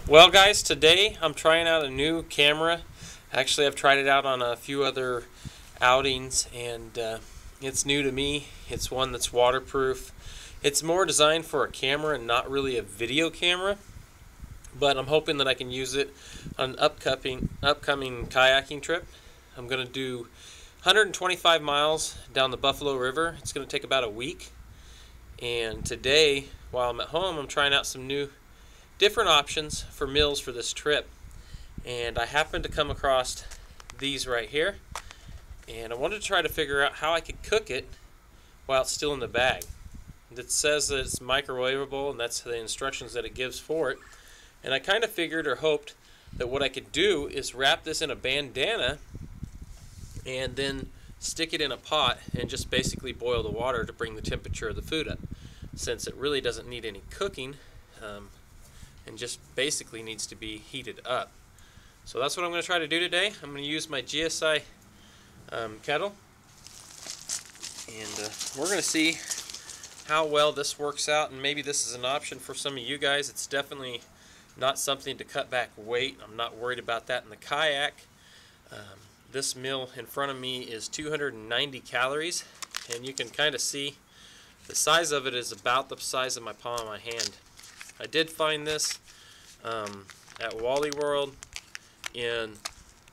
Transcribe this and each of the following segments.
Well guys, today I'm trying out a new camera. Actually, I've tried it out on a few other outings and it's new to me. It's one that's waterproof. It's more designed for a camera and not really a video camera, but I'm hoping that I can use it on an upcoming kayaking trip. I'm going to do 125 miles down the Buffalo River. It's going to take about a week. And today, while I'm at home, I'm trying out some new different options for meals for this trip, and I happened to come across these right here, and I wanted to try to figure out how I could cook it while it's still in the bag. It says that it's microwavable, and that's the instructions that it gives for it, and I kind of figured or hoped that what I could do is wrap this in a bandana and then stick it in a pot and just basically boil the water to bring the temperature of the food up, since it really doesn't need any cooking and just basically needs to be heated up. So that's what I'm going to try to do today. I'm going to use my GSI kettle, and we're going to see how well this works out, and maybe this is an option for some of you guys. It's definitely not something to cut back weight. I'm not worried about that in the kayak. This meal in front of me is 290 calories, and you can kind of see the size of it is about the size of my palm of my hand. I did find this at Wally World in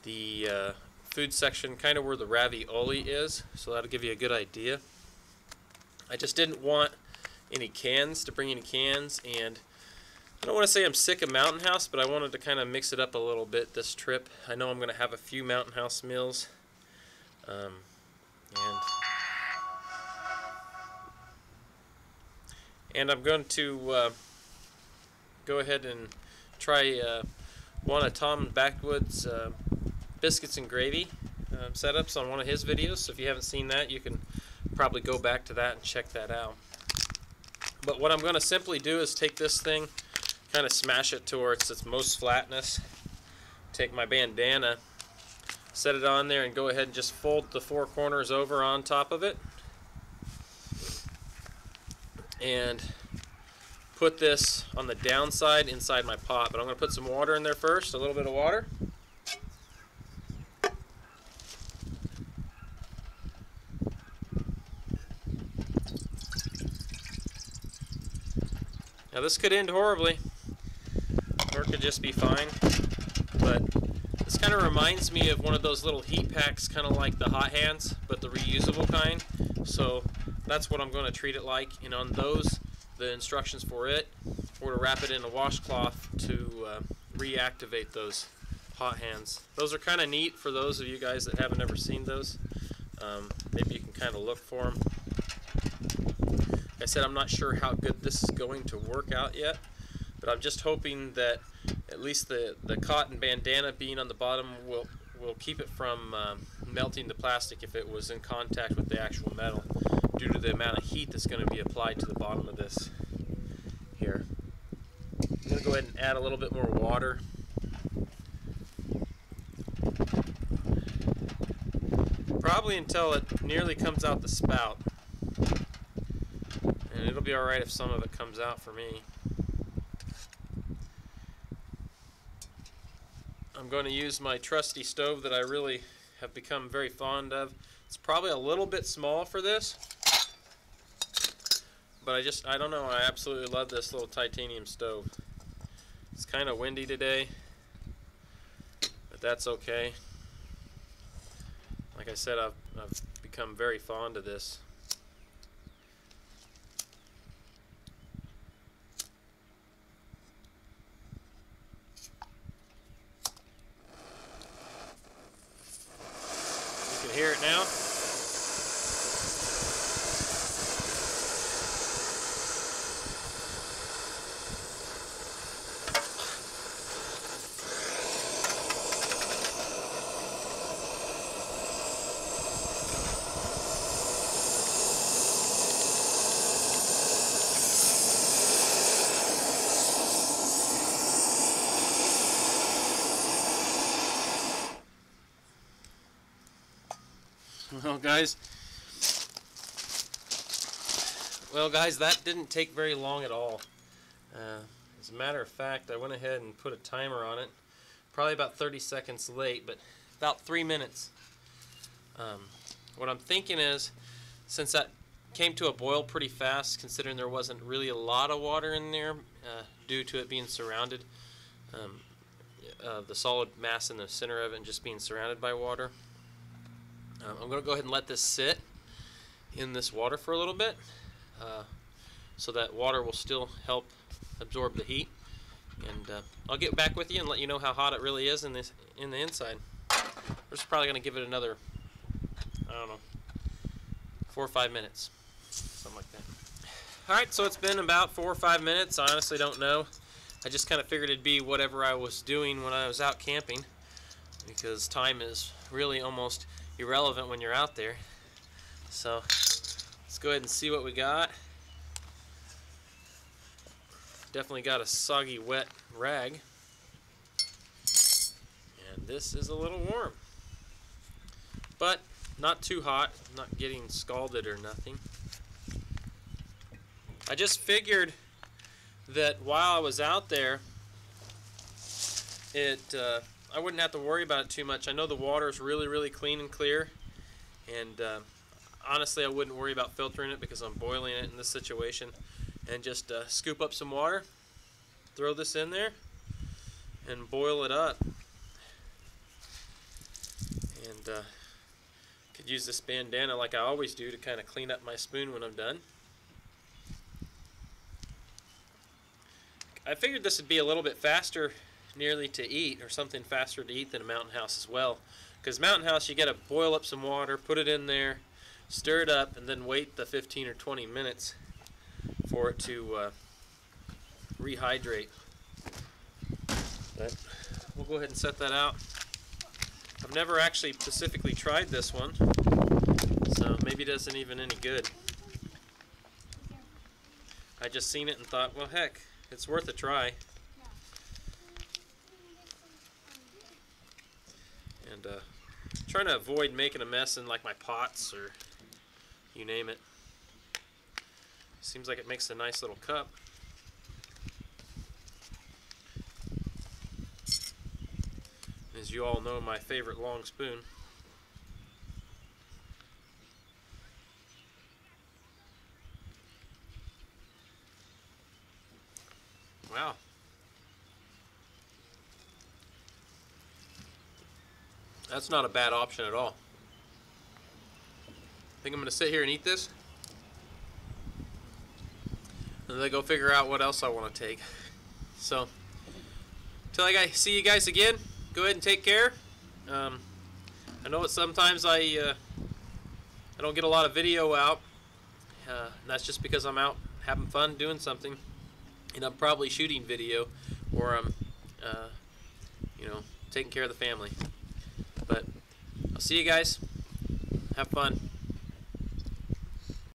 the food section, kind of where the ravioli is, so that'll give you a good idea. I just didn't want any cans, to bring any cans, and I don't want to say I'm sick of Mountain House, but I wanted to kind of mix it up a little bit this trip. I know I'm going to have a few Mountain House meals, and I'm going to go ahead and try one of Tom Backwood's biscuits and gravy setups on one of his videos. So if you haven't seen that, you can probably go back to that and check that out. But what I'm going to simply do is take this thing, kind of smash it to where it's its most flatness, take my bandana, set it on there, and go ahead and just fold the four corners over on top of it, and put this on the downside inside my pot. But I'm going to put some water in there first, a little bit of water. Now this could end horribly, or it could just be fine, but this kind of reminds me of one of those little heat packs, kind of like the Hot Hands, but the reusable kind. So that's what I'm going to treat it like. And on those, the instructions for it were to wrap it in a washcloth to reactivate those Hot Hands. Those are kind of neat for those of you guys that haven't ever seen those. Maybe you can kind of look for them. Like I said, I'm not sure how good this is going to work out yet, but I'm just hoping that at least the cotton bandana being on the bottom will keep it from melting the plastic if it was in contact with the actual metal, due to the amount of heat that's going to be applied to the bottom of this here. I'm going to go ahead and add a little bit more water. Probably until it nearly comes out the spout. And it'll be alright if some of it comes out for me. I'm going to use my trusty stove that I really have become very fond of. It's probably a little bit small for this, but I don't know, I absolutely love this little titanium stove. It's kind of windy today, but that's okay. Like I said, I've become very fond of this. You can hear it now. Well guys, that didn't take very long at all. As a matter of fact, I went ahead and put a timer on it. Probably about 30 seconds late, but about 3 minutes. What I'm thinking is, since that came to a boil pretty fast, considering there wasn't really a lot of water in there due to it being surrounded, the solid mass in the center of it and just being surrounded by water. I'm going to go ahead and let this sit in this water for a little bit, so that water will still help absorb the heat. And I'll get back with you and let you know how hot it really is in the inside. We're just probably going to give it another, I don't know, 4 or 5 minutes, something like that. Alright, so it's been about 4 or 5 minutes. I honestly don't know. I just kind of figured it'd be whatever I was doing when I was out camping, because time is really almost irrelevant when you're out there. So let's go ahead and see what we got. Definitely got a soggy, wet rag. And this is a little warm. But not too hot. I'm not getting scalded or nothing. I just figured that while I was out there, I wouldn't have to worry about it too much. I know the water is really, really clean and clear. And honestly, I wouldn't worry about filtering it because I'm boiling it in this situation. And just scoop up some water, throw this in there, and boil it up. And could use this bandana like I always do to kind of clean up my spoon when I'm done. I figured this would be a little bit faster nearly to eat, or something faster to eat than a Mountain House as well. Because Mountain House, you got to boil up some water, put it in there, stir it up, and then wait the 15 or 20 minutes for it to rehydrate. But we'll go ahead and set that out. I've never actually specifically tried this one, so maybe it isn't even any good. I just seen it and thought, well, heck, it's worth a try. And trying to avoid making a mess in like my pots or you name it. Seems like it makes a nice little cup. As you all know, my favorite long spoon. Wow. That's not a bad option at all. I think I'm going to sit here and eat this, and then go figure out what else I want to take. So, till I see you guys again, go ahead and take care. I know that sometimes I don't get a lot of video out, and that's just because I'm out having fun doing something, and I'm probably shooting video, or I'm, you know, taking care of the family. But I'll see you guys. Have fun.